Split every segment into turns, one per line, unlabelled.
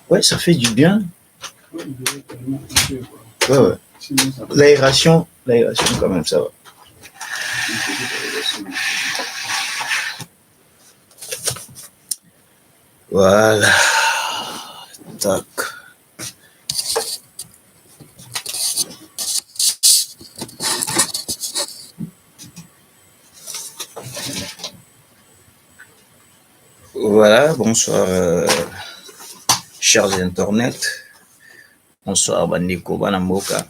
Ouais, ça fait du bien. Ouais, ouais. L'aération quand même, ça va. Voilà. Tac. Voilà, bonsoir, chers internautes. Bonsoir, bandeko, banamboka.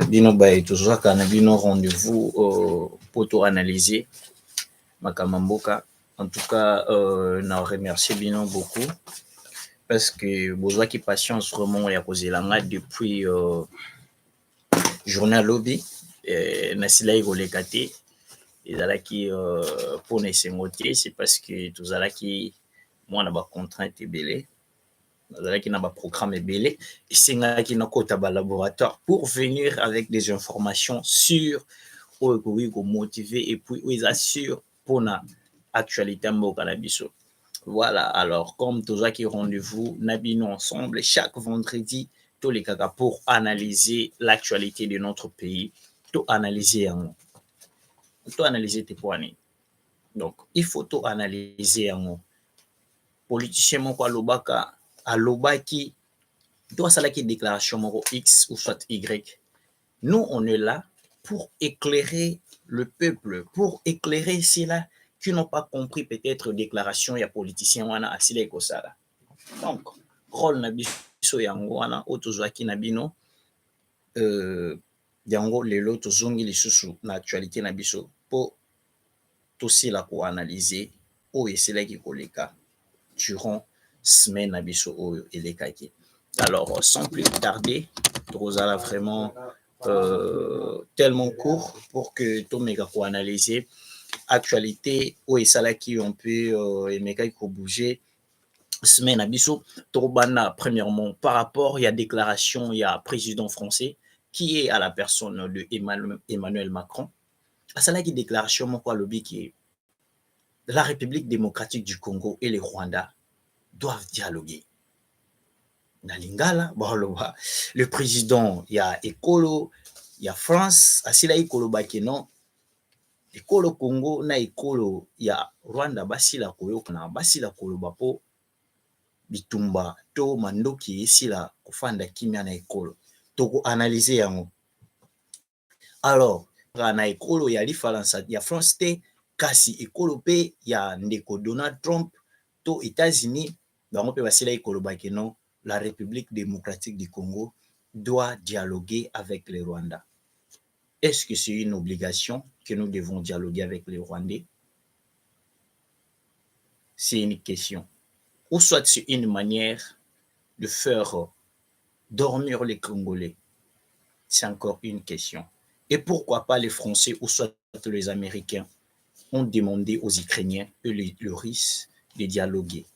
Bino baye tozwaka na bino rendez-vous pour tout analyser makamamboka. En tout cas, na remercie bino beaucoup parce que besoin qui patience vraiment ya kozelanga depuis journée lobby na silai kolekate ezalaki pour na esengote, c'est parce que tozalaki mwana ba contrainte ebele nazalaki na ba programme ebele esengaki na kota ba laboratoire pour venir avec des informations sûres oyo ekoki komotiver et puis oyo eza sûr mpona actualité mboka na biso. Voilà, alors comme tozwaki rendez-vous na bino ensemble chaque vendredi tolekaka pour analyser l'actualité de notre pays, to analyser yango, to analyser te poani. Donc il faut to analyser yango. Politicien moko alobaki to asalaki déclaration moko X ou soit Y. Nous on est là pour éclairer le peuple, pour éclairer ceux-là qui n'ont pas compris peut-être déclaration ya politicien wana asila ekosala. Donc rôle na biso yango wana o tozwaki na bino yango lelo tozongi lisusu na actualité na biso po tosila ko analyser oyo eselaki koleka durant semaine na biso oyo elekaki. Alors sans plus tarder, tozala vraiment tellement court pour que tomeka ko analyser actualité oyo esalaki on peut emekaki ko bouger semaine à biso tobana. Premièrement par rapport il y a déclaration il y a président français qui est à la personne de Emmanuel Macron asalaki déclaration moko alobi ki la République démocratique du Congo et le Rwanda doivent dialoguer. Na lingala baloba le président il y a ekolo il y a France asila ekolo bakeno ekolo Congo na ekolo ya Rwanda basila koyokana basila koloba po bitumba to mandoki esila kofanda kimia na ekolo toko analyser yango. Alors na ekolo ya lifalansa ya France te kasi ekolo pe ya ndeko Donald Trump to États-Unis bango pe basila ekolo bakeno la République démocratique du Congo doit dialoguer avec le Rwanda. Est-ce que c'est une obligation que nous devons dialoguer avec les Rwandais? C'est une question. Ou soit c'est une manière de faire dormir les Congolais. C'est encore une question. Et pourquoi pas les Français ou soit les Américains ont demandé aux Ukrainiens et les Russes de dialoguer?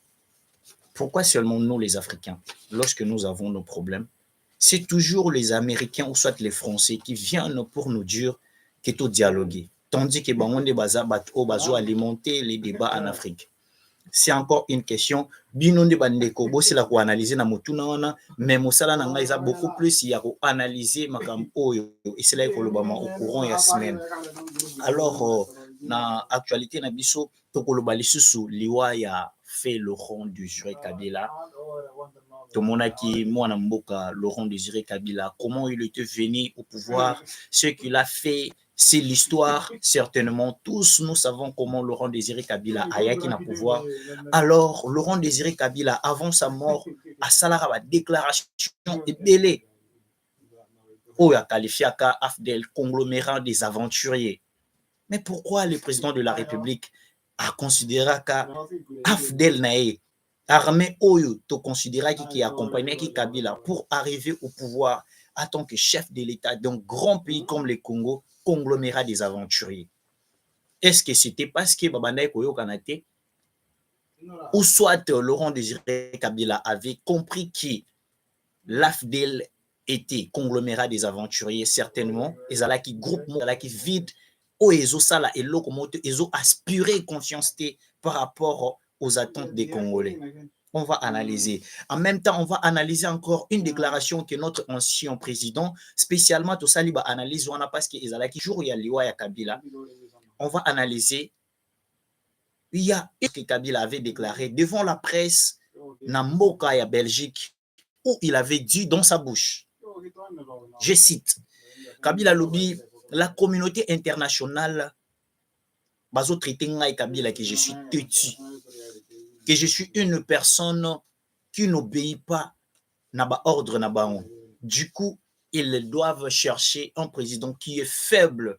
Pourquoi seulement nous les Africains, lorsque nous avons nos problèmes, c'est toujours les Américains ou soit les Français qui viennent pour nous dire qu'il faut dialoguer, tandis que Bangonde Baza Bazo alimenter les débats en Afrique. C'est encore une question. Binonde bandeko bosi la ko analyser na motuna wana, mais mosala na ngai za beaucoup plus ya ko analyser makam oyo et c'est là ko lobama au courant ya semaine. Alors na actualité na biso to ko loba lisusu liwa ya fait Laurent Désiré Kabila. Tomonaki mwana mboka Laurent Désiré Kabila, comment il était venu au pouvoir, ce qu'il a fait, c'est l'histoire. Certainement tous nous savons comment Laurent Désiré Kabila a yaki na pouvoir. Alors Laurent Désiré Kabila avant sa mort a salara ba déclaration ebele oyo a qualifié ka AFDEL conglomérat des aventuriers. Mais pourquoi le président de la République a considéré ka AFDEL nae armée oyo to considéra qui accompagnait qui Kabila pour arriver au pouvoir en tant que chef de l'État d'un grand pays comme le Congo, conglomérat des aventuriers? Est-ce que c'était parce que Babanda Koyo Kanate ou soit Laurent Désiré Kabila avait compris que l'AFDEL était conglomérat des aventuriers, certainement, ezalaki groupe ezalaki vide, oyo ezosala eloko moto aspiré confiance par rapport aux attentes des Congolais. On va analyser. En même temps, on va analyser encore une déclaration que notre ancien président, spécialement tout ça, liba analyse, on a parce que ezalaki jour ya liwa ya Kabila. On va analyser. Il y a ce que Kabila avait déclaré devant la presse na mboka ya Belgique, où il avait dit dans sa bouche, je cite, Kabila lobi, la communauté internationale bazo traité ngai Kabila que je suis têtu, que je suis une personne qui n'obéit pas na ba ordre na ba on. Du coup, ils doivent chercher un président qui est faible.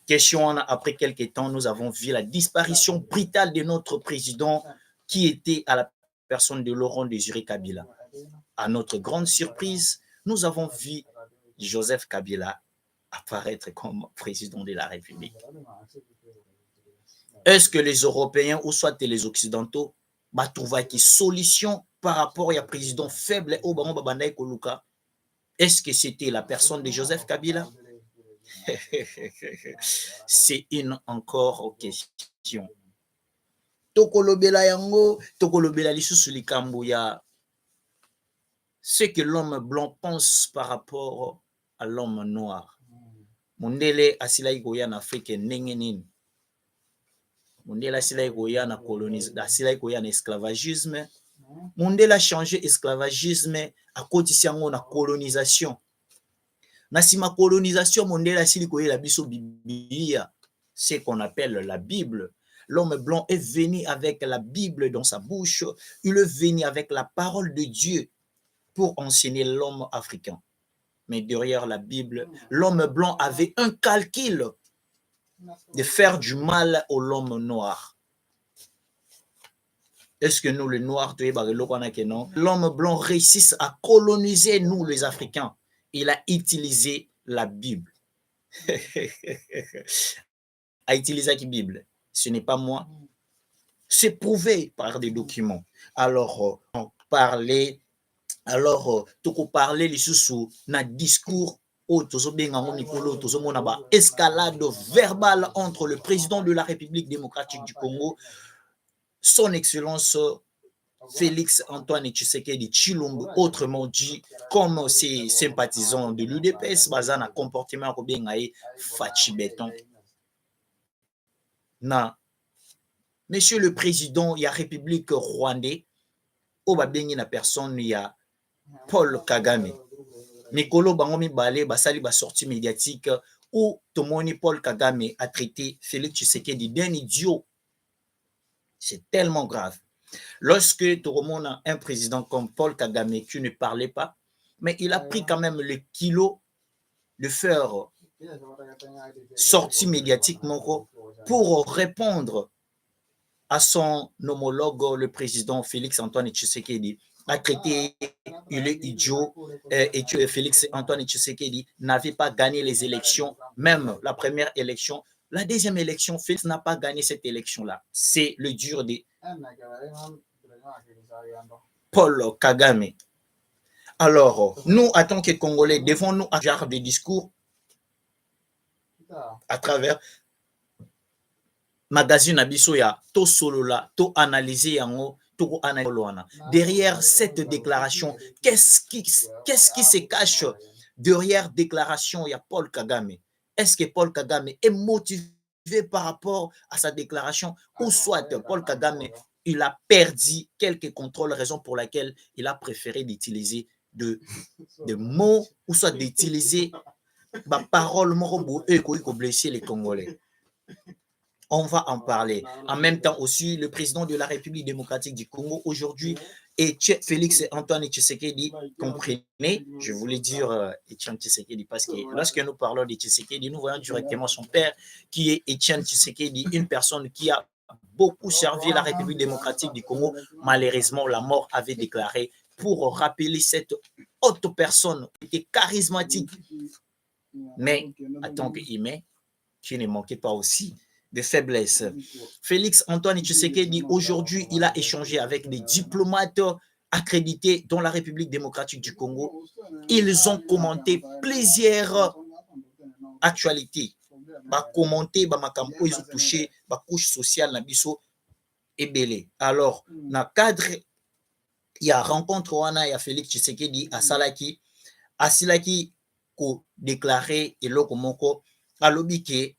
Question, après quelques temps, nous avons vu la disparition brutale de notre président qui était à la personne de Laurent Désiré Kabila. À notre grande surprise, nous avons vu Joseph Kabila apparaître comme président de la République. Est-ce que les Européens ou soit les Occidentaux va trouver une solution par rapport à un président faible au Baron Babandai Koluka? Est-ce que c'était la personne de Joseph Kabila? C'est une encore question. Tokolobela yango, tokolobela lisusu likambo ya ce que l'homme blanc pense par rapport à l'homme noir. Mondele asilai koya na Afrique ndenge nini? Mondele asilai koya na colonisation, asilai koya na esclavagisme. Mondele a changé esclavagisme à kotisi yango na colonisation. Na sima colonisation, Mondele asili koyela biso Biblia, ce qu'on appelle la Bible. L'homme blanc est venu avec la Bible dans sa bouche. Il est venu avec la parole de Dieu pour enseigner l'homme africain. Mais derrière la Bible, l'homme blanc avait un calcul de faire du mal à l'homme noir. Est-ce que nous, les Noirs, l'homme blanc réussit à coloniser nous, les Africains? Il a utilisé la Bible. A utilisé la Bible. Ce n'est pas moi. C'est prouvé par des documents. Alors, on parlait, toko parler les sous na discours escalade verbale entre le président de la République démocratique du Congo, son excellence Félix Antoine Tshisekedi Tshilombo, autrement dit, comme ses sympathisants de l'UDPS, basé na comportement Robengaye Fachi Béton. Na, monsieur le président, il y a République rwandais, au babengi na personne, il y a Paul Kagame. Mikolo bangomi balé, basali ba sortie médiatique où Tomoni Paul Kagame a traité Félix Tshisekedi d'un idiot. C'est tellement grave. Lorsque tu remontes un président comme Paul Kagame qui ne parlait pas, mais il a pris quand même le kilo de faire sortie médiatiquement pour répondre à son homologue, le président Félix Antoine Tshisekedi, a traité, il est idiot, et que Félix Antoine Tshisekedi n'avait pas gagné les élections, même la première élection. La deuxième élection, Félix n'a pas gagné cette élection-là. C'est le dur de Paul Kagame. Alors, nous, en tant que Congolais, devons-nous un genre de discours à travers magazine Abisso ya to solola, to analyser yango, to analyser. Derrière cette déclaration, qu'est-ce qui se cache derrière déclaration ya Paul Kagame? Est-ce que Paul Kagame est motivé par rapport à sa déclaration ou soit Paul Kagame il a perdu quelques contrôles, raison pour laquelle il a préféré d'utiliser de mots ou soit d'utiliser ma parole pour blesser les Congolais. On va en parler. En même temps aussi, le président de la République démocratique du Congo aujourd'hui est Félix Antoine Tshisekedi. Comprenez, je voulais dire Etienne Tshisekedi parce que lorsque nous parlons de Tshisekedi, nous voyons directement son père qui est Etienne Tshisekedi, une personne qui a beaucoup servi la République démocratique du Congo. Malheureusement, la mort avait déclaré pour rappeler cette haute personne qui était charismatique, mais en tant qu'humain, qui ne manquait pas aussi de faiblesse. Félix Antoine Tshisekedi, aujourd'hui, il a échangé avec des diplomates accrédités dans la République démocratique du Congo. Ils ont commenté plusieurs actualités. Ba commenté, ba makambo, ils ont touché ba couche sociale na biso ebele. Alors, dans le cadre, il y a rencontre wana ya Félix Tshisekedi à Salaki, asilaki ko déclaré eloko moko alobi ke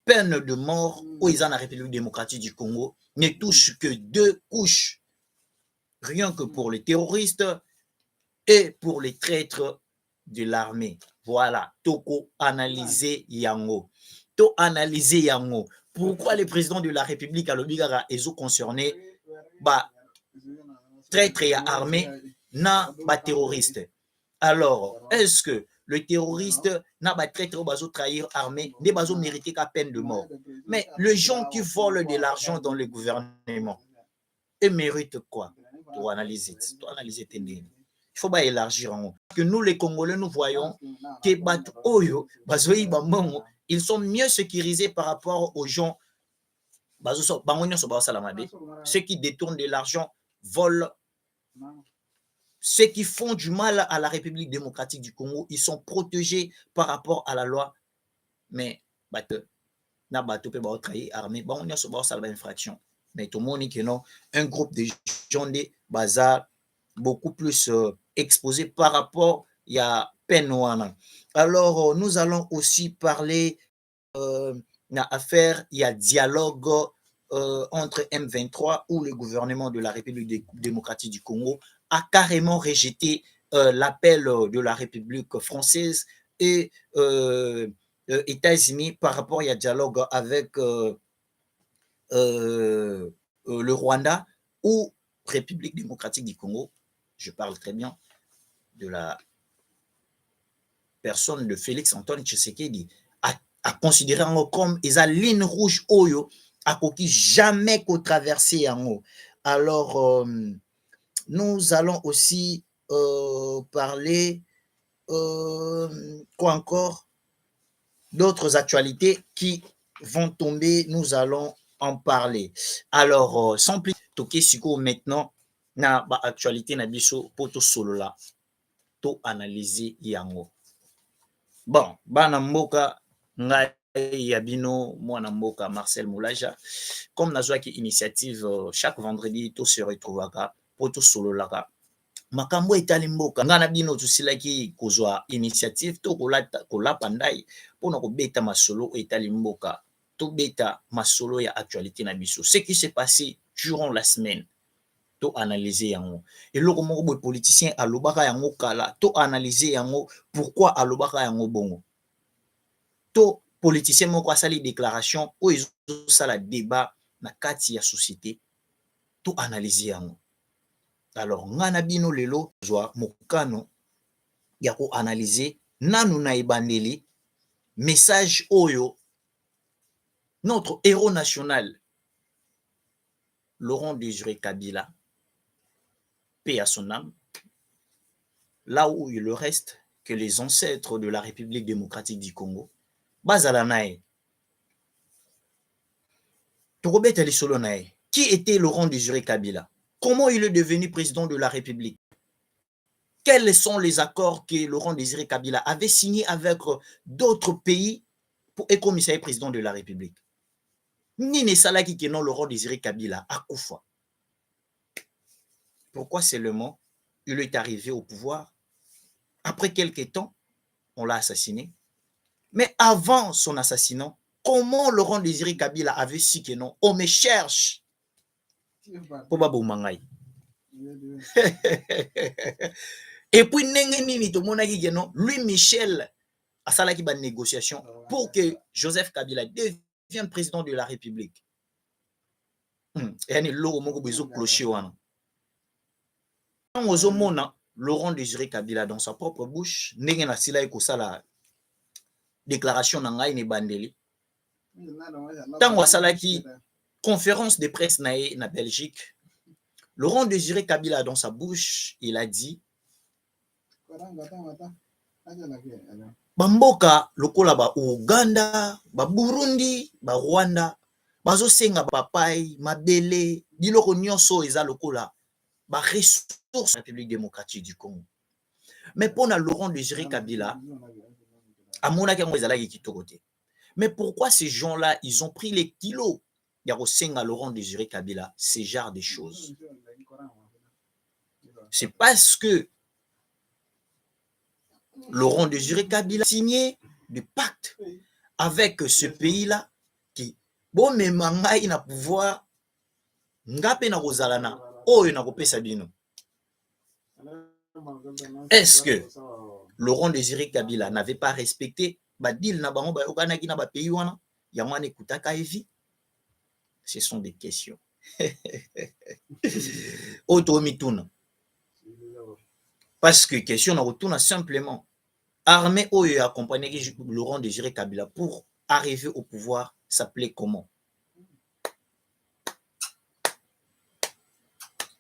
peine de mort aux gens de la République démocratique du Congo ne touche que 2 couches, rien que pour les terroristes et pour les traîtres de l'armée. Voilà, toko analyser yango. To analyser yango. Pourquoi le président de la République a l'obligara et concerné bah traître et armée na ba terroriste. Alors, est-ce que le terroriste n'a pas traître ou bazo trahir armée, des bazo mériter qu'à peine de mort? Mais les gens qui volent de l'argent dans le gouvernement, ils méritent quoi? Pour analyser, il faut pas élargir en haut. Que nous, les Congolais, nous voyons que ils sont mieux sécurisés par rapport aux gens. Ceux qui détournent de l'argent, volent. Ceux qui font du mal à la République démocratique du Congo, ils sont protégés par rapport à la loi. Mais, na bateau peut pas trahir armée, on y a une infraction. Mais tout le monde dit que non, un groupe de gens de bazar beaucoup plus exposés par rapport à Penouana. Alors, nous allons aussi parler affaire, il y a dialogue entre M23 où le gouvernement de la République démocratique du Congo a carrément rejeté l'appel de la République française et États-Unis par rapport à dialogue avec le Rwanda ou République démocratique du Congo. Je parle très bien de la personne de Félix Antoine Tshisekedi a considéré comme la ligne rouge oyo a coquille jamais qu'au traverser en haut. Alors nous allons aussi parler quoi encore d'autres actualités qui vont tomber, nous allons en parler. Alors sans plus toquer siko maintenant na ba actualité na biso poto solo la to analyser yango. Bon, bana mboka ngai ya bino mwana mboka Marcel Moulaja, comme nazwaki initiative chaque vendredi to se retrouvaka poto solo laka makambo etali mboka nga na bino tosilaki kozwa initiative to kolapa ndai mpona kobeta masolo etali mboka to beta masolo ya actualité na biso ce qui s'est passé durant la semaine to analyser yango eloko moko boye politicien alobaka yango kala to analyser yango pourquoi alobaka yango bongo to politicien moko asali déclaration oyo ezosala débat na kati ya société to analyser yango. Alors nga na bino lelo zwa mokano ya ko analyser nanu na ebandeli message oyo notre héros national Laurent Désiré Kabila, paix à son âme, là où il le reste que les ancêtres de la République démocratique du Congo, bazala nae. Tokobeta lisolo nae. Qui était Laurent Désiré Kabila? Comment il est devenu président de la République? Quels sont les accords que Laurent Désiré Kabila avait signés avec d'autres pays pour être commissaire président de la République? Nini salaki que non Laurent Désiré Kabila a Koufa. Pourquoi seulement il est arrivé au pouvoir? Après quelques temps, on l'a assassiné. Mais avant son assassinat, comment Laurent Désiré Kabila avait su que non? On me cherche. Pobabo Mangai. Et puis, lui, Michel, a salaki ba négociation pour que Joseph Kabila devienne président de la République. Et Laurent Désiré Kabila dans sa propre bouche, la déclaration nangai ne bandeli. Tango salaki conférence de presse na Belgique, Laurent Désiré Kabila dans sa bouche, il a dit bamboka lokola ba Uganda, ba Burundi, ba Rwanda, bazosenga papai, mabele, biloko nyonso eza lokola ba ressources République démocratique du Congo. Mais pour Laurent Désiré Kabila, amonaki yango ezalaki kitoko te. Mais pourquoi ces gens-là, ils ont pris les kilos? Yarosenga Laurent Désiré Kabila, ce genre de choses. C'est parce que Laurent Désiré Kabila a signé des pactes avec ce pays-là qui, bon, mais mangai na pouvoir, ngape na rozalana, oyo na kopesa bino. Est-ce que Laurent Désiré Kabila n'avait pas respecté badil na bango ba yokanaki na ba pays wana yango ane kutaka evi? Ce sont des questions. Auto mituna. Parce que question na retourne simplement armée oyo accompagné Laurent Désiré Kabila pour arriver au pouvoir s'appelait comment?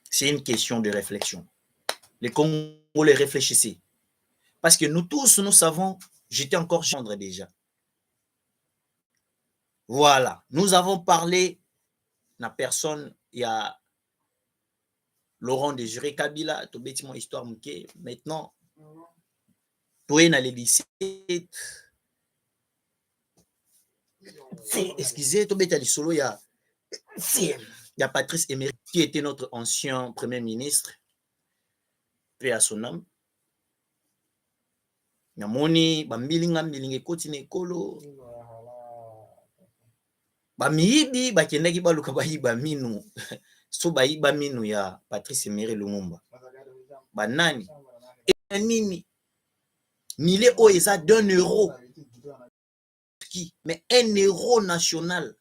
C'est une question de réflexion. Les Congolais réfléchissez. Parce que nous tous, nous savons, j'étais encore gendre déjà. Voilà, nous avons parlé, la personne, il y a Laurent Désiré Kabila, tout bêtement histoire mouké. Maintenant, tout est dans les lycées. Excusez, tout bêtement solo, il y a Patrice Emery, qui était notre ancien premier ministre, paix à son âme. Namoni, bambilinga mbilinge koti na ekolo. Bamiyibi bakendaki baluka bayiba minu. So bayiba minu ya Patrice Emery Lumumba. Banani. Et nini. Mile o eza d'€1. Mais €1 national.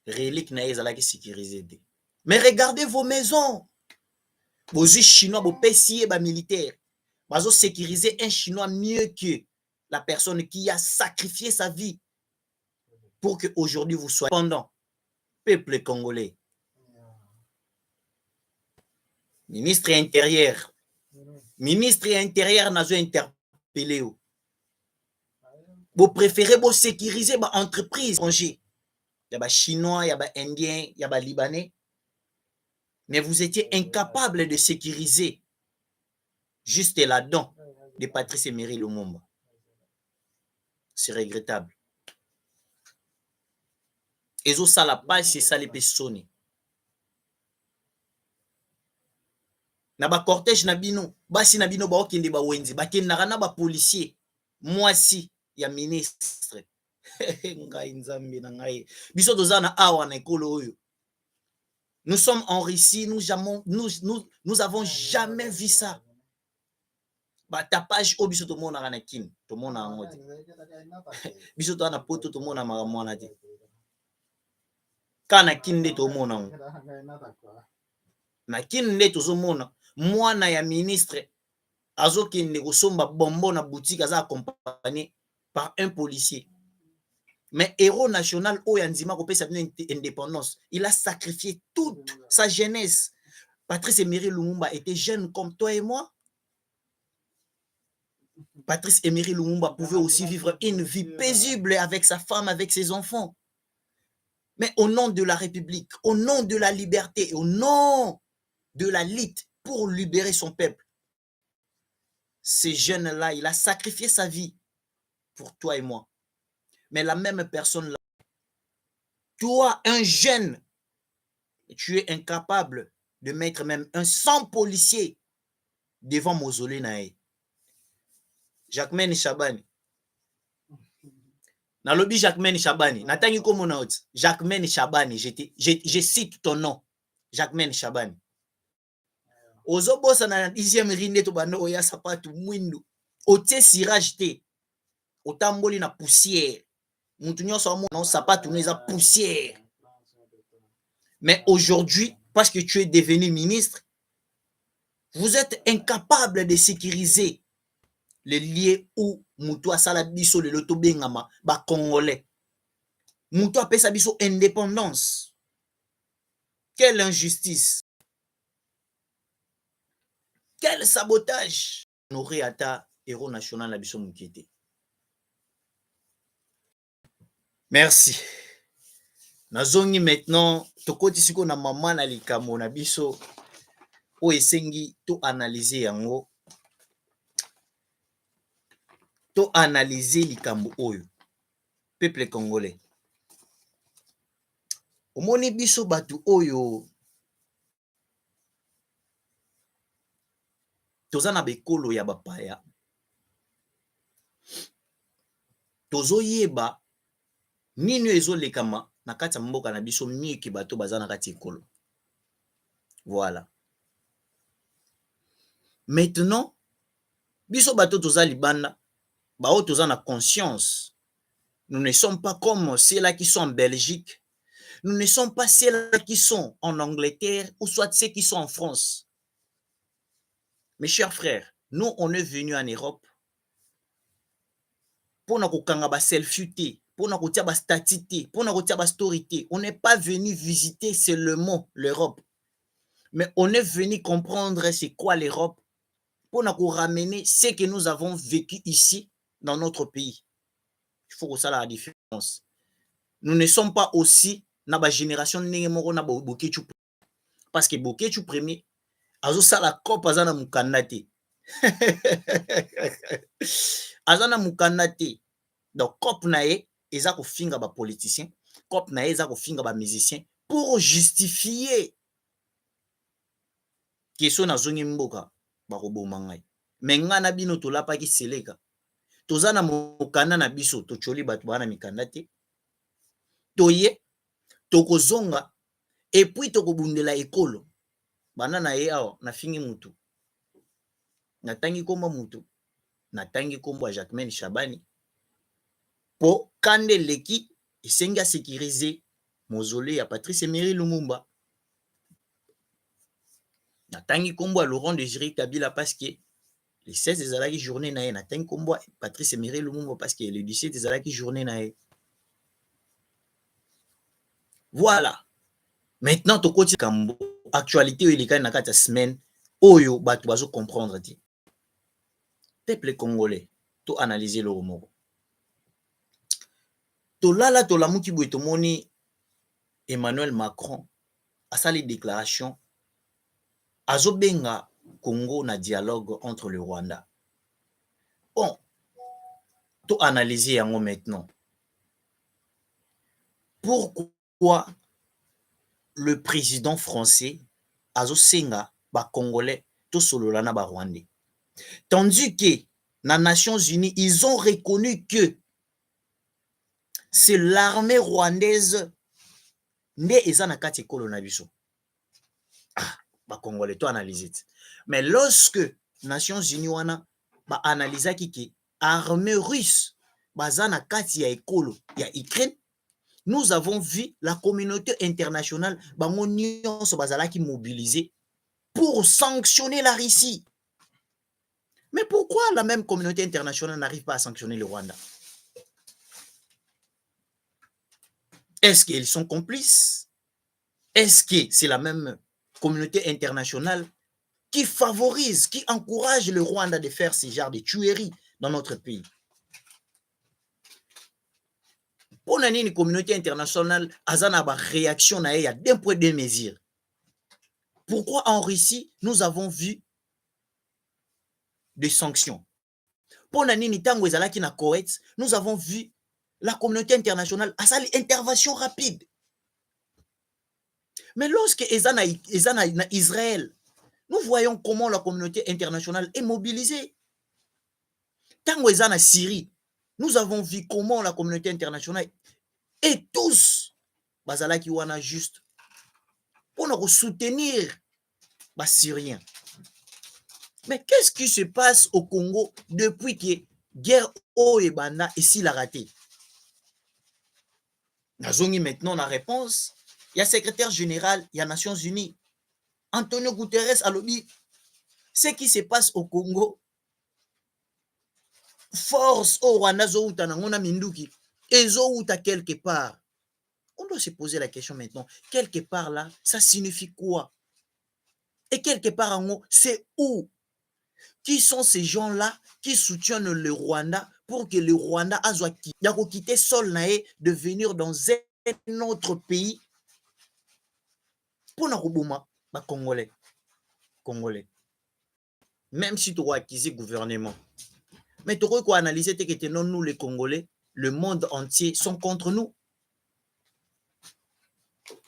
Relique na ezalaki sécurisé. Mais regardez vos maisons. Vos Chinois, vos PCA, vos militaires. Bazo sécuriser un Chinois mieux que la personne qui a sacrifié sa vie pour que aujourd'hui vous soyez pendant peuple congolais. Ministre intérieur. Ministre intérieur n'a pas interpellé. Vous préférez vous sécuriser vos entreprises étrangères. Il y a des Chinois, il y a des Indiens, il y a des Libanais. Mais vous étiez incapable de sécuriser juste là-dedans de Patrice Emery Lumumba. C'est regrettable. Et ça, la page, c'est ça les personnes. Na ba cortège na bino, basi na bino ba okende ba wenzi, ba kendaka na ba policier, mwasi ya ministre. Ngai nzambe na ngai. Biso toza na awa na ekolo oyo. Nous sommes en Russie, nous avons jamais vu ça. Ba tapage o biso to mona na kin, to mona ngote. Biso to na poto to mona makamwana te. Kana kinde to mona. Na kinde to zo mona. Mwana ya ministre azokende kosomba bombo na boutique aza accompagné par un policier. Mais héros national Oyandima kopesa indépendance, il a sacrifié toute sa jeunesse. Patrice Emery Lumumba était jeune comme toi et moi. Patrice Emery Lumumba pouvait aussi vivre une vie paisible avec sa femme, avec ses enfants. Mais au nom de la République, au nom de la liberté, au nom de la lutte pour libérer son peuple, ces jeunes-là, il a sacrifié sa vie pour toi et moi. Mais la même personne-là, toi, un jeune, tu es incapable de mettre même un 100 policiers devant mausolée nae. Jacquemaine Chabani. Nalobi Jacquemaine Chabani. Natangi komo na oti. Jacquemaine Chabani. Je cite ton nom. Jacquemaine Chabani. Ozo bossa na 10e rinde to bano oya sapatu mwindu. Otie sirage te. Otamboli na poussière. Mutu nyonso amona sapatu neza poussière. Mais aujourd'hui, parce que tu es devenu ministre, vous êtes incapable de sécuriser les lieux où Moutou a salabiso le loto bengama ba congolais. Moutou a payé sa biso indépendance. Quelle injustice. Quel sabotage. Honoré Ata héros national na biso mokete. Merci. Nazongi maintenant tokoti siko na mama na likambo na biso o esengi to analyser yango. To analyser likambo oyo. Peuple congolais. Omoni biso batu oyo toza na bekolo ya bapaya. Tozo yeba nini ezolekama na kati ya mboka na biso mieki bato baza na kati ekolo. Voilà. Maintenant, biso bato toza libanda, bao toza na conscience. Nous ne sommes pas comme ceux-là qui sont en Belgique. Nous ne sommes pas ceux-là qui sont en Angleterre ou soit ceux qui sont en France. Mes chers frères, nous, on est venus en Europe pour nous kanga ba selfie te, pour nous kotia ba statut te, pour nous kotia ba story te. On n'est pas venu visiter seulement l'Europe. Mais on est venu comprendre c'est quoi l'Europe pour nous ramener ce que nous avons vécu ici dans notre pays. Il faut que ça la différence. Nous ne sommes pas aussi na ba génération ndenge moko na Bokechu parce que Bokechu premier azo sala kopa azana mukanda te. Azana mukanda te. Donc cop na ye eza ko finga ba politicien, cop na ye eza ko finga ba musicien pour justifier question na zongi mboka ba ko boma ngai. Mais nga na bino to lapa ki seleka. Toza na mukanda na biso to choli batu bana mikanda te. Toye toko zonga et puis toko bundela ekolo. Bana na ye awa na fingi mutu. Na tangi komba mutu. Na tangi komba Jacquemaine Shabani. Po kande leki esenga sécuriser mausolée ya Patrice Emery Lumumba. Na tangi komba Laurent Désiré Kabila parce que le 16 ezalaki journée na ye. Na tangi komba Patrice Emery Lumumba parce que le 17 ezalaki journée na ye. Voilà. Maintenant tokoti kambo actualité oyo elekani na kati ya semaine oyo bato bazo comprendre te. Peuple congolais to analyser le moko. To lala to lamuki boye tomoni Emmanuel Macron asali déclaration azobenga Congo na dialogue entre le Rwanda. Bon, to analyser yango maintenant. Pourquoi le président français azosenga ba Congolais to solola na ba Rwandais? Tandis que na Nations Unies, ils ont reconnu que c'est l'armée rwandaise nde eza na kati ekolo na biso. Ah, ba Congolais to analyser. Mais lorsque Nations Unies wana ba analysaki ke armée russe baza na kati ya ekolo ya Ukraine, nous avons vu la communauté internationale bango nyonso bazalaki mobilisée pour sanctionner la Russie. Mais pourquoi la même communauté internationale n'arrive pas à sanctionner le Rwanda? Est-ce qu'ils sont complices? Est-ce que c'est la même communauté internationale qui favorise, qui encourage le Rwanda de faire ce genre de tueries dans notre pays? Pour une communauté internationale, azana ba réaction na ya d'un point de mesure. Pourquoi en Russie, nous avons vu des sanctions? Pour nini tango ezalaki na Koweït, nous avons vu la communauté internationale a sali intervention rapide. Mais lorsque ezana Israël, nous voyons comment la communauté internationale est mobilisée. Tango ezana Syrie, nous avons vu comment la communauté internationale et tous bazalaki wana juste pour nous soutenir les Syriens. Mais qu'est-ce qui se passe au Congo depuis que guerre au Ebana et si la raté? Nazongi maintenant la réponse. Il y a secrétaire général, il y a Nations Unies. Antonio Guterres a lobby. Ce qui se passe au Congo, force au Rwanda zouta nangona minduki, ezouta quelque part. On doit se poser la question maintenant. Quelque part là, ça signifie quoi? Et quelque part en haut, c'est où? Qui sont ces gens-là qui soutiennent le Rwanda pour que le Rwanda a quitté sol nae de venir dans un autre pays pour Nakubuma, Congolais. Congolais. Même si tu as acquis gouvernement. Mais tu as analysé que non, nous les Congolais, le monde entier sont contre nous.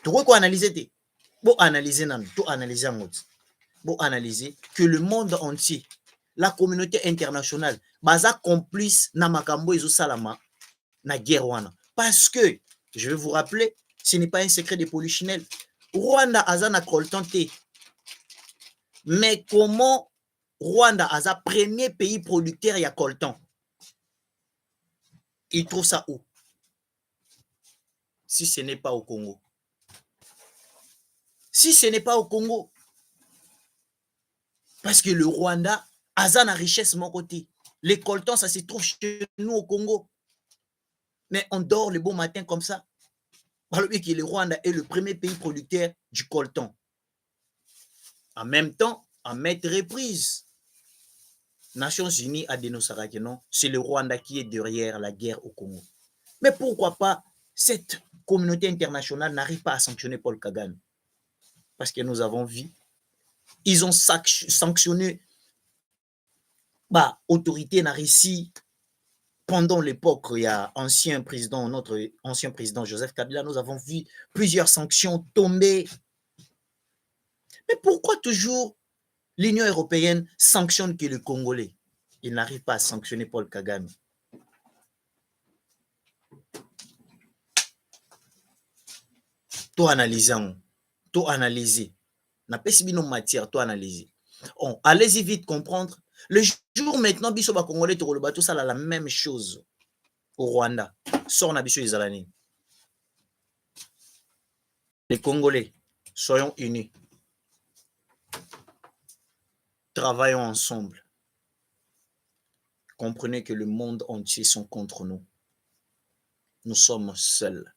Tu as analysé. Bon, analyser, tout analyser en mode. Bon, analyser que le monde entier, la communauté internationale, baza complice na makambo ezo salama na guerre wana. Parce que, je vais vous rappeler, ce n'est pas un secret de polichinelle. Rwanda aza na coltan te. Mais comment Rwanda aza premier pays producteur ya coltan? Il trouve ça où? Si ce n'est pas au Congo. Si ce n'est pas au Congo. Parce que le Rwanda aza na richesse mon côté. Les coltans, ça se trouve chez nous au Congo. Mais on dort le bon matin comme ça. Alors que le Rwanda est le premier pays producteur du coltan. En même temps, à maintes reprises, Nations Unies a dénoncé que non, c'est le Rwanda qui est derrière la guerre au Congo. Mais pourquoi pas cette communauté internationale n'arrive pas à sanctionner Paul Kagame? Parce que nous avons vu, ils ont sanctionné autorité na Russie pendant l'époque, il y a notre ancien président Joseph Kabila, nous avons vu plusieurs sanctions tomber. Mais pourquoi toujours l'Union européenne sanctionne que le Congolais? Il n'arrive pas à sanctionner Paul Kagame. Tout analyser. N'a pas si bien matière, tout analyser. Allez-y vite comprendre. Le jour maintenant, biso ba Congolais to le bateau ça la même chose au Rwanda. Sort na biso izalani. Les Congolais, soyons unis. Travaillons ensemble. Comprenez que le monde entier sont contre nous. Nous sommes seuls.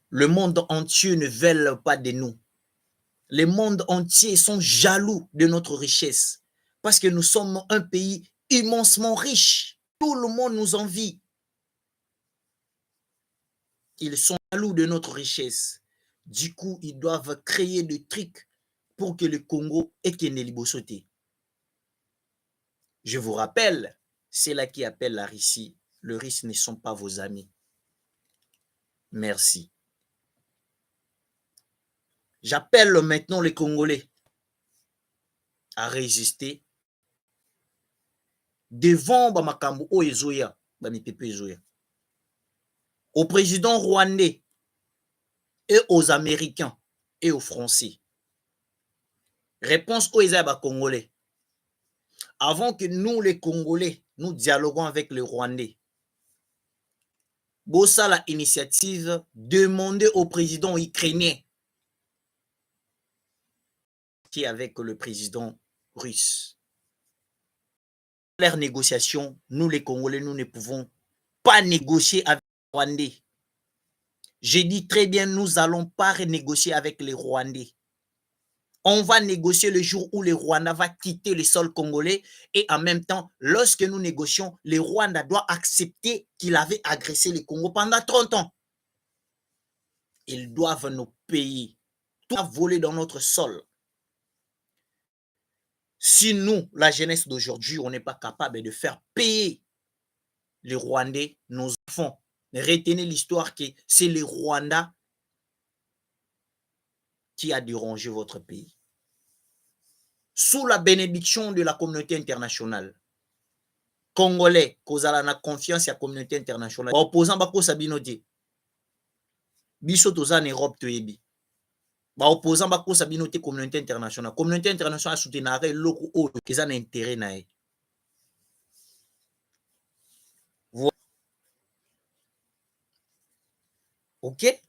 Le monde entier ne veut pas de nous. Le monde entier sont jaloux de notre richesse. Parce que nous sommes un pays immensement riche. Tout le monde nous envie. Ils sont jaloux de notre richesse. Du coup, ils doivent créer des trucs pour que le Congo ait qu'un libosoté. Je vous rappelle, c'est là qui appelle la Russie. Les Russes ne sont pas vos amis. Merci. J'appelle maintenant les Congolais à résister devant Bamakambo Oezoya, Bamipepe Ezoya, au président rwandais et aux Américains et aux Français. Réponse aux Congolais. Avant que nous, les Congolais, nous dialoguons avec les Rwandais, Bossa la initiative, demandez au président ukrainien qui est avec le président russe. Leur négociation, nous les Congolais, nous ne pouvons pas négocier avec les Rwandais. J'ai dit très bien, nous n'allons pas renégocier avec les Rwandais. On va négocier le jour où le Rwanda va quitter le sol congolais et en même temps, lorsque nous négocions, le Rwanda doit accepter qu'il avait agressé le Congo pendant 30 ans. Ils doivent nous payer. Tout a volé dans notre sol. Si nous, la jeunesse d'aujourd'hui, on n'est pas capable de faire payer les Rwandais, nos enfants, retenez l'histoire que c'est le Rwanda qui a dérangé votre pays. Sous la bénédiction de la communauté internationale, Congolais, kozala na confiance à la communauté internationale. Opposant bako sabino te. Biso toza en Europe toyebi. Ba opposant bako sabino te communauté internationale. Communauté internationale soutenare loko o eza na intérêt na ye. OK?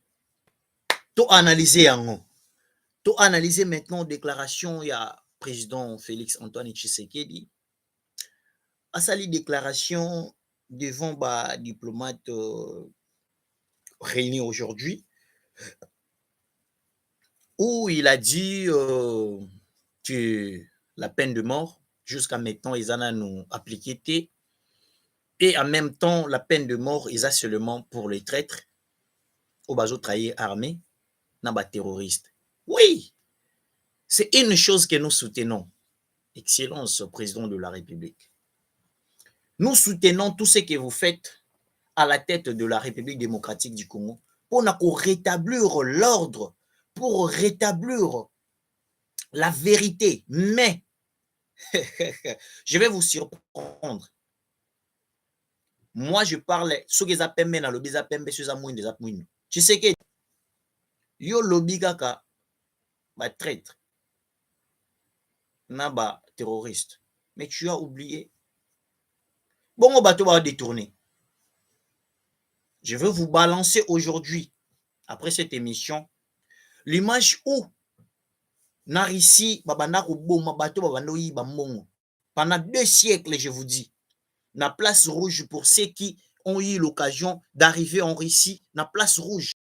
To analyser yango. To analyser maintenant déclaration il y a président Félix Antoine Tshisekedi. A sali déclaration devant ba diplomate réunis aujourd'hui où il a dit que la peine de mort. Jusqu'à maintenant, ils en ont appliqué. Et en même temps, la peine de mort, ils ont seulement pour les traîtres, au bateau trahir armé, n'a pas terroriste. Oui, c'est une chose que nous soutenons. Excellence, président de la République. Nous soutenons tout ce que vous faites à la tête de la République démocratique du Congo pour rétablir l'ordre, pour rétablir la vérité. Mais, je vais vous surprendre. Moi, je parle, ce que j'appelle dans le bizapembe, ce que tu sais que yo lobby kaka ba traître, na ba terroriste. Mais tu as oublié. Bon, bateau va détourner. Je veux vous balancer aujourd'hui, après cette émission, l'image où Narissi, babanda boma bateau babando yi bamongo. Pendant 2 siècles, je vous dis, na place rouge pour ceux qui ont eu l'occasion d'arriver en Russie, na place rouge,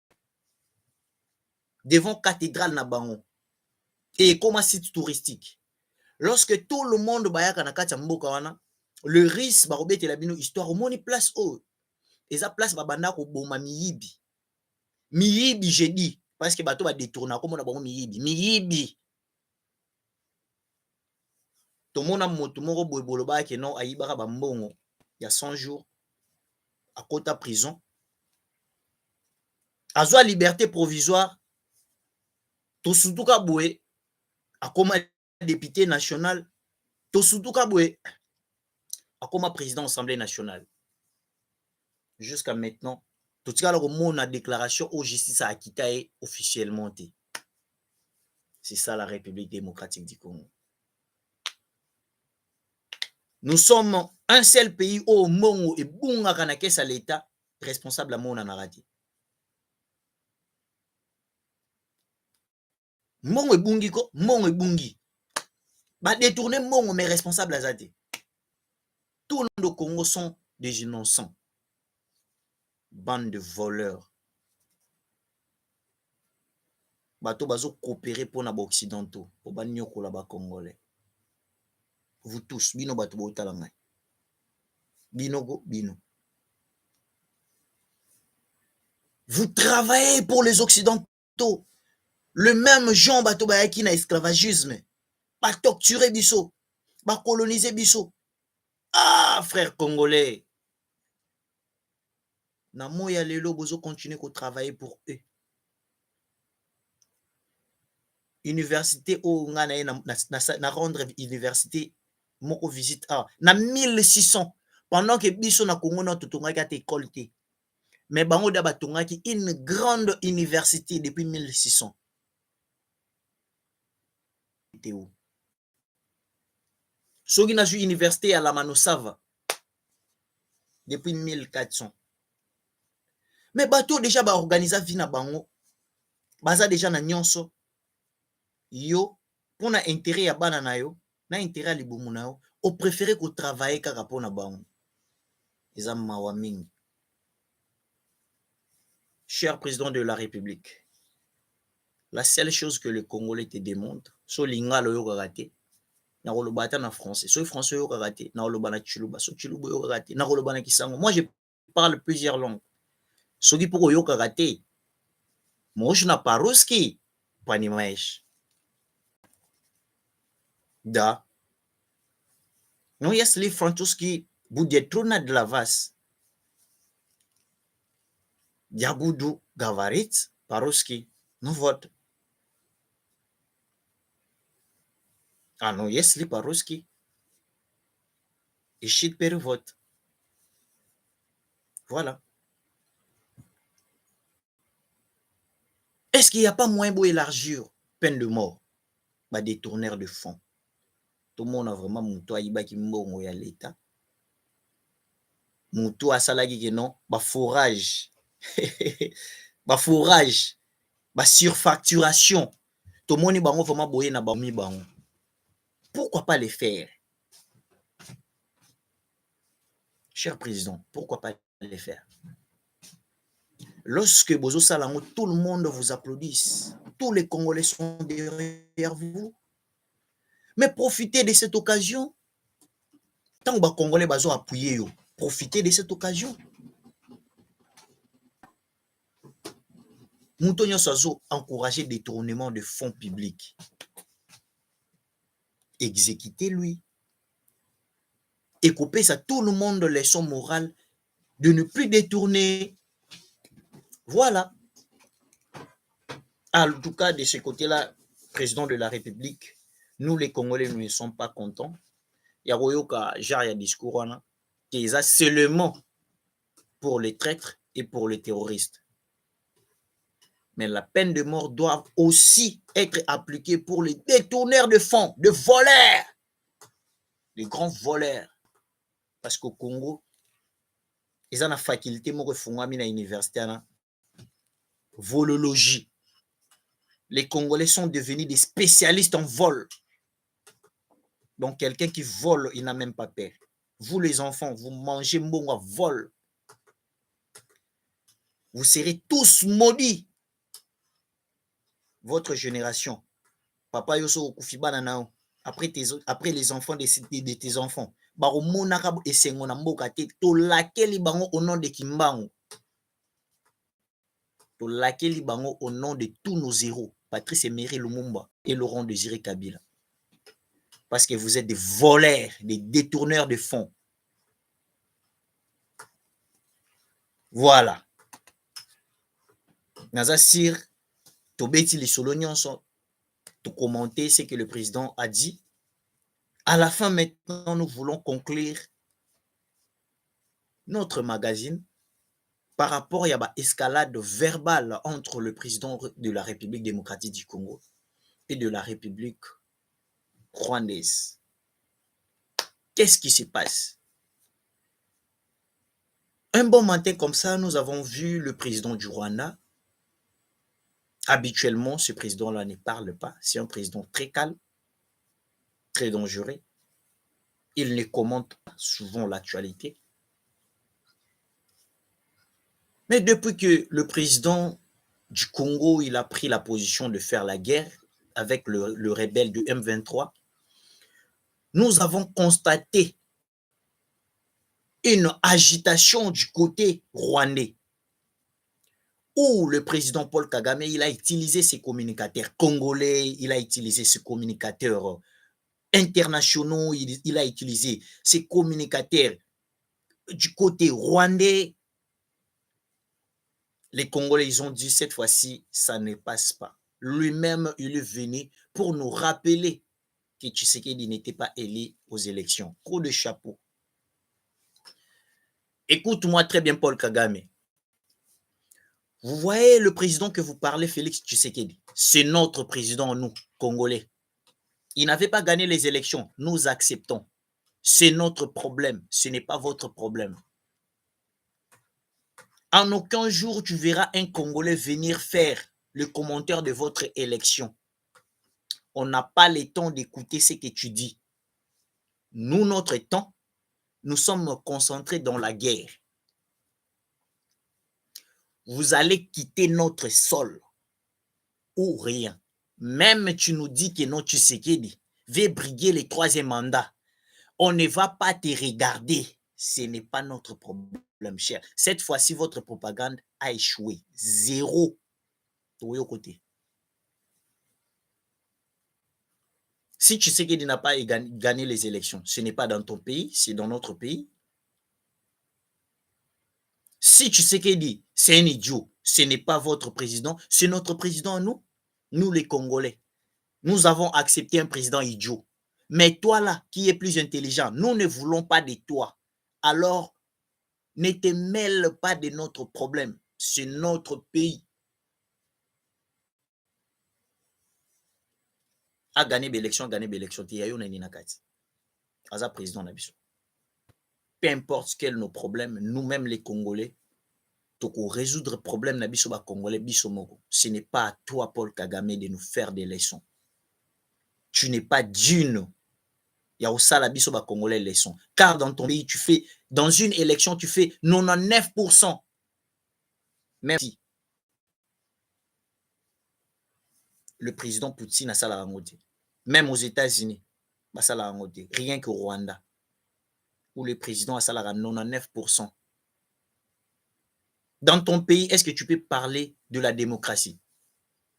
devant cathédrale na bango, et comme un site touristique. Lorsque tout le monde bayaka na kati ya mboka wana, le risque barobete la bino histoire omoni place o eza place babanda ko boma miyibi. Miyibi j'ai dit parce que bato ba détourna comme na bango miyibi. Miyibi. Tomona moto moko boye boloba ke non ayibaka ba mbongo ya 100 jours à kota prison. Azwa liberté provisoire. Tosutuka boye akoma député national. Tosutuka boye akoma président de l'Assemblée nationale. Jusqu'à maintenant, tout ce qu'on a déclaration au justice a quitté officiellement. C'est ça la République démocratique du Congo. Nous sommes un seul pays où Mongo et Bunga Kanakes à l'État responsable à mon anarati. Mongo et Bungi ko, Mongo et Bungi. Bah détourner Mongo mais responsable à Zate. Tout le monde au Congo sont des innocents. Bande de voleurs. Bato bazo coopérer pour les occidentaux, pour les nyoko là bas congolais. Vous tous, bino bato bo talangay. Bino go, bino. Vous travaillez pour les occidentaux. Le même Jean bato ba qui na esclavagisme. Ba torturer biso, ba coloniser biso. Ah, frères congolais. Na moya lelo bozo continuer ko travailler pour eux. Université o nga na rendre université moko visite na 1600 pendant que biso na Congo na tutungaki te école te. Mais bango da batungaki une grande université depuis 1600. Où? Soki na ju université à la Manosava depuis 1400. Mais bato déjà ba organiser vie na bango. Baza déjà na nyonso. Yo pour na intérêt ya bana na yo, na intérêt ya libumu na yo, o préféré ko travailler kaka pona bango. Eza mawa mingi. Cher président de la République, la seule chose que le Congolais te demande, so linga lo yo raté, na koloba ta na français. So français yo raté, na koloba na chiluba, so chiluba yo raté, na koloba na kisango. Moi je parle plusieurs langues. Soki poko yo raté, moi je na paruski, panimaesh. Da. Non yes li francuski budjetruna de la vas. Diabudu Gavarit, Paruski, no vote. Ah non, yes, li Paruski. Et shit per vote. Voilà. Est-ce qu'il n'y a pas moyen pour élargir peine de mort? Bah, des tourneurs de fonds. Tout le monde a vraiment moutou aïba qui mbongo ya l'État. Moutou a salagi qui non, bah forage. Bah forage. Bah surfacturation. Tout le monde est vraiment boyé na bami bango. Pourquoi pas les faire? Cher président, pourquoi pas les faire? Lorsque Bozo Salango, tout le monde vous applaudisse. Tous les Congolais sont derrière vous. Mais profitez de cette occasion. Tant que les Congolais ont appuyé, profitez de cette occasion. Moutonio Sazo encourager le détournement de fonds publics. Exécutez-lui. Et couper ça tout le monde de leçon morale de ne plus détourner. Voilà. En tout cas, de ce côté-là, président de la République, nous les Congolais, nous ne sommes pas contents. Il y a un discours qui est seulement pour les traîtres et pour les terroristes. Mais la peine de mort doit aussi être appliquée pour les détourneurs de fonds, de voleurs, les grands voleurs. Parce qu'au Congo, ils ont la faculté de faire à l'université, volologie. Les Congolais sont devenus des spécialistes en vol. Donc, quelqu'un qui vole, il n'a même pas peur. Vous, les enfants, vous mangez bon à vol. Vous serez tous maudits. Votre génération. Papa Yoso Kufibana Nao. Après les enfants de tes enfants. Baro monaka esengo na mboka te. To lakeli bango au nom de Kimbango. To lakeli bango au nom de tous nos héros. Patrice Emery Lumumba et Laurent Désiré Kabila. Parce que vous êtes des voleurs, des détourneurs de fonds. Voilà. Nazasir, Tobeti les Solonions sont tout commenter ce que le président a dit. À la fin, maintenant, nous voulons conclure notre magazine par rapport à l'escalade verbale entre le président de la République démocratique du Congo et de la République rwandaise. Qu'est-ce qui se passe? Un bon matin comme ça, nous avons vu le président du Rwanda. Habituellement, ce président-là ne parle pas. C'est un président très calme, très dangereux. Il ne commente pas souvent l'actualité. Mais depuis que le président du Congo, il a pris la position de faire la guerre avec le rebelle du M23, nous avons constaté une agitation du côté rwandais où le président Paul Kagame, il a utilisé ses communicateurs congolais, il a utilisé ses communicateurs internationaux, il a utilisé ses communicateurs du côté rwandais. Les Congolais, ils ont dit cette fois-ci, ça ne passe pas. Lui-même, il est venu pour nous rappeler que Tshisekedi n'était pas élu aux élections. Coup de chapeau. Écoute-moi très bien, Paul Kagame. Vous voyez le président que vous parlez, Félix Tshisekedi. C'est notre président, nous, Congolais. Il n'avait pas gagné les élections. Nous acceptons. C'est notre problème. Ce n'est pas votre problème. En aucun jour, tu verras un Congolais venir faire le commentaire de votre élection. On n'a pas le temps d'écouter ce que tu dis. Nous, notre temps, nous sommes concentrés dans la guerre. Vous allez quitter notre sol ou rien. Même tu nous dis que non, Tshisekedi veut briguer le 3e mandat. On ne va pas te regarder. Ce n'est pas notre problème, cher. Cette fois-ci, votre propagande a échoué. Zéro. Côté. Si Tshisekedi n'a pas gagné les élections, ce n'est pas dans ton pays, c'est dans notre pays. Si Tshisekedi, c'est un idiot, ce n'est pas votre président, c'est notre président, nous les Congolais. Nous avons accepté un président idiot. Mais toi là, qui es plus intelligent, nous ne voulons pas de toi. Alors, ne te mêle pas de notre problème. C'est notre pays. A gagné l'élection, Aza président Nabiso. Peu importe quels nos problèmes, nous-mêmes les Congolais, pour résoudre le problème Nabiso ba Congolais, Bisomoko. Ce n'est pas à toi, Paul Kagame, de nous faire des leçons. Tu n'es pas digne. Il y a aussi la biso ba Congolais leçons. Car dans ton pays, tu fais, dans une élection, tu fais 99%. Même si le président Poutine a ça la ramode. Même aux États-Unis, rien qu'au Rwanda, où le président a salaire à 99%. Dans ton pays, est-ce que tu peux parler de la démocratie?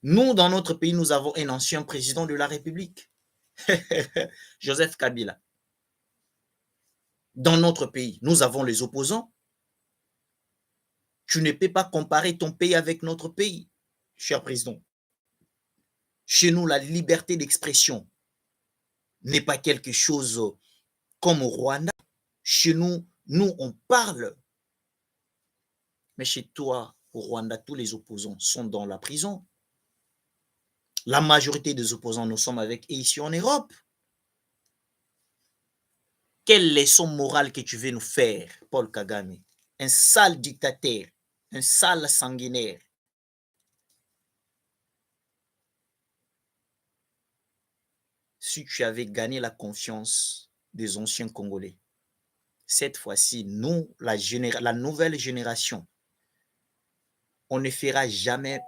Nous, dans notre pays, nous avons un ancien président de la République, Joseph Kabila. Dans notre pays, nous avons les opposants. Tu ne peux pas comparer ton pays avec notre pays, cher président. Chez nous, la liberté d'expression n'est pas quelque chose comme au Rwanda. Chez nous, on parle. Mais chez toi, au Rwanda, tous les opposants sont dans la prison. La majorité des opposants, nous sommes avec eux ici en Europe. Quelle leçon morale que tu veux nous faire, Paul Kagame? Un sale dictateur, un sale sanguinaire. Si tu avais gagné la confiance des anciens Congolais, cette fois-ci, nous, la nouvelle génération, on ne fera jamais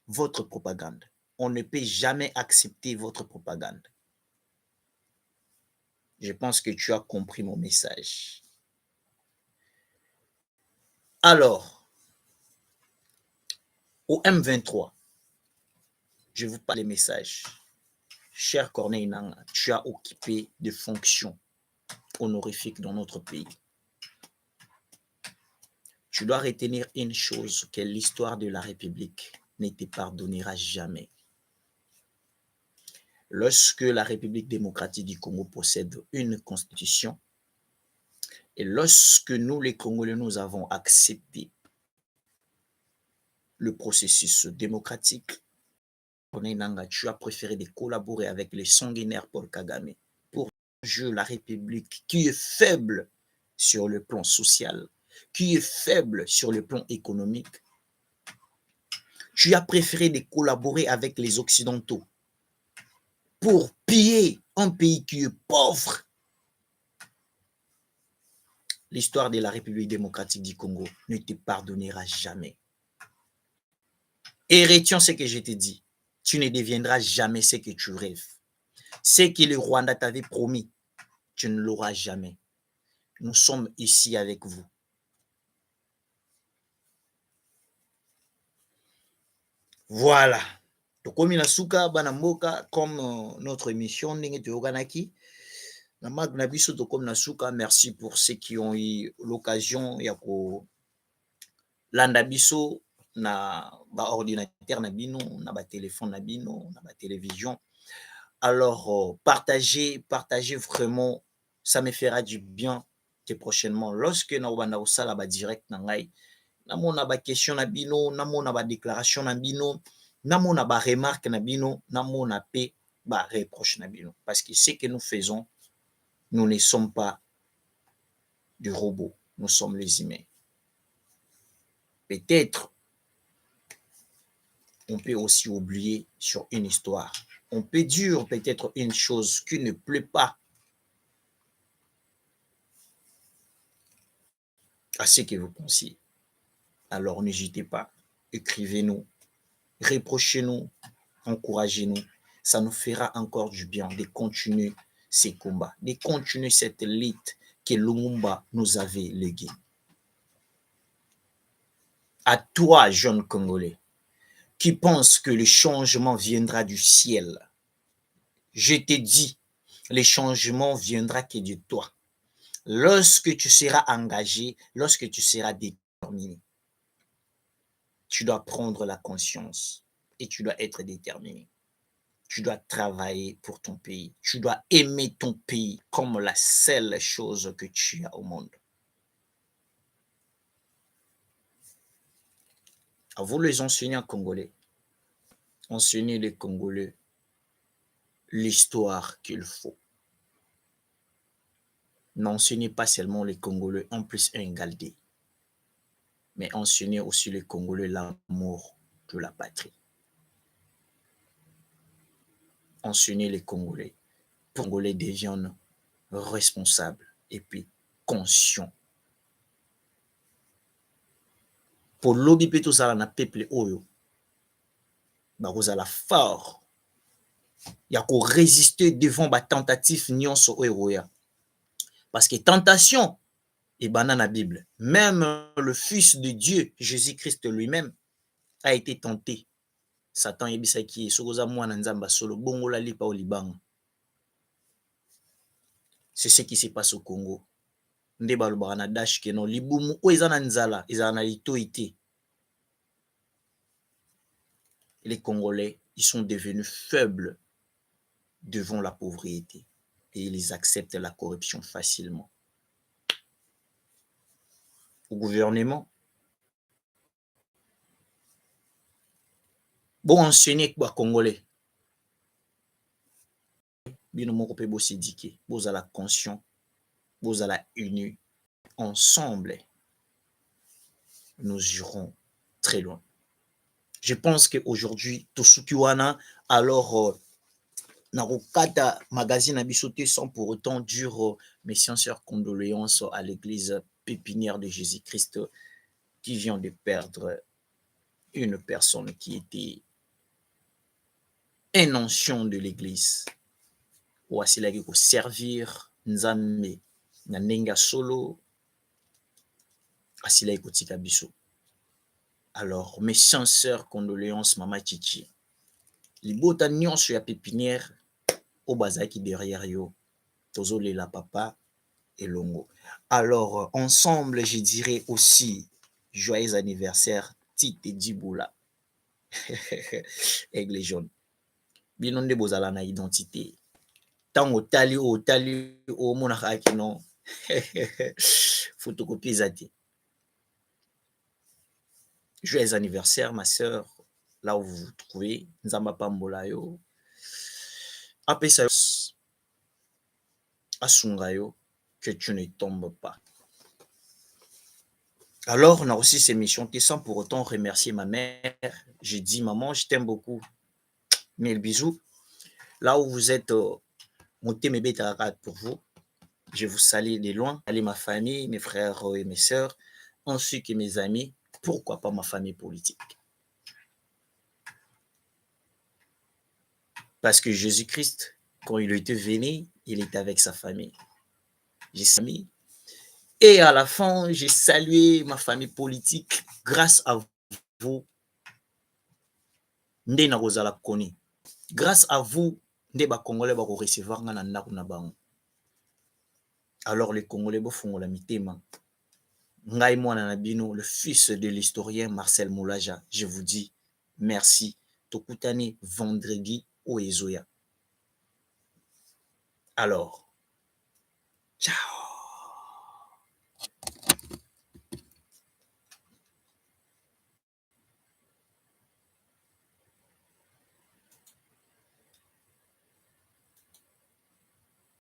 votre propagande. On ne peut jamais accepter votre propagande. Je pense que tu as compris mon message. Alors, au M23, je vous parle des messages. Cher Corneille Nangaa, tu as occupé des fonctions honorifiques dans notre pays. Tu dois retenir une chose, que l'histoire de la République ne te pardonnera jamais. Lorsque la République démocratique du Congo possède une constitution, et lorsque nous, les Congolais, nous avons accepté le processus démocratique, Corneille Nangaa, tu as préféré de collaborer avec les sanguinaires Paul Kagame pour jouer la République qui est faible sur le plan social, qui est faible sur le plan économique. Tu as préféré de collaborer avec les Occidentaux pour piller un pays qui est pauvre. L'histoire de la République démocratique du Congo ne te pardonnera jamais. Et retiens ce que je te dis. Tu ne deviendras jamais ce que tu rêves. Ce que le Rwanda t'avait promis, tu ne l'auras jamais. Nous sommes ici avec vous. Voilà. Tokomi na suka bana mboka comme notre émission ndenge toyokanaki. Na mag na biso tokomi na suka. Merci pour ceux qui ont eu l'occasion ya ko landa biso na ba ordinateur na bino, na ba téléphone na bino, na ba télévision. Alors partagez vraiment, ça me fera du bien que prochainement lorsque na banda osala ba direct na ngai, namona ba question na bino, namona ba déclaration na bino, namona ba remarque na bino, namona pe ba reproche na bino, parce que ce que nous faisons, nous ne sommes pas des robots, nous sommes les humains. Peut-être on peut aussi oublier sur une histoire. On peut dire peut-être une chose qui ne plaît pas à ce que vous pensiez. Alors n'hésitez pas, écrivez-nous, reprochez-nous, encouragez-nous. Ça nous fera encore du bien de continuer ces combats, de continuer cette lutte que Lumumba nous avait léguée. À toi, jeune Congolais, qui pense que le changement viendra du ciel, je te dis, le changement viendra que de toi. Lorsque tu seras engagé, lorsque tu seras déterminé, tu dois prendre la conscience et tu dois être déterminé. Tu dois travailler pour ton pays. Tu dois aimer ton pays comme la seule chose que tu as au monde. À vous les enseignants congolais, enseignez les Congolais l'histoire qu'il faut. N'enseignez pas seulement les Congolais 1 + 1 = 2, mais enseignez aussi les Congolais l'amour de la patrie. Enseignez les Congolais. Les Congolais deviennent responsables et puis conscients. Pour l'obi pe tozala na peuple oyo bakozala fort ya ko résister devant ba tentative nyonso oyo ekoya. Parce que tentation et banane la Bible. Même le Fils de Dieu, Jésus-Christ lui-même, a été tenté. Satan yebisaki sokoza mwana nzamba solo bongola lipa o libanga. C'est ce qui se passe au Congo. Nde balobaka na dash ke non libumu o eza na nzala, eza na litoi te. Les Congolais, ils sont devenus faibles devant la pauvreté et ils acceptent la corruption facilement. Au gouvernement, bon enseigner kwa Congolais. Bino moko pe bo s'éduquer, bo ala conscient, bo ala unis ensemble. Nous irons très loin. Je pense qu'aujourd'hui, Tosukiwana, alors, Narukata magazine Abisoté sans pour autant dire mes sincères condoléances à l'église pépinière de Jésus-Christ qui vient de perdre une personne qui était un ancien de l'église. Ou asilaki ko servir Nzambe na ndenge solo asilaki ko tika biso. Alors, mes sincères condoléances, Mama Chichi. Libota nyonso ya pépinière, au bazaki derrière yo. Tozole la papa et longo. Alors, ensemble, je dirais aussi, joyeux anniversaire, Tite Djiboula. Aigle jaune. Binonde bozala na identité. Tant otali, o monaka ki non. Photocopie zati. Joyeux anniversaire, ma sœur, là où vous vous trouvez. Nzamba pambola yo. Apesa yo. Asunga yo. Que tu ne tombes pas. Alors, on a aussi ces missions sans pour autant remercier ma mère. J'ai dit, maman, je t'aime beaucoup. Mille bisous. Là où vous êtes, montez mes bêtes pour vous. Je vous salue de loin. Allez, ma famille, mes frères et mes sœurs, ainsi que mes amis. Pourquoi pas ma famille politique? Parce que Jésus-Christ, quand il était venu, il était avec sa famille. J'ai salué. Et à la fin, j'ai salué ma famille politique grâce à vous. Grâce à vous, les Congolais vont recevoir un. Alors les Congolais vont faire la mitema. Ngai mwana na bino, le fils de l'historien Marcel Moulaja, je vous dis merci. Tokutani vendredi au Ezoya. Alors, ciao.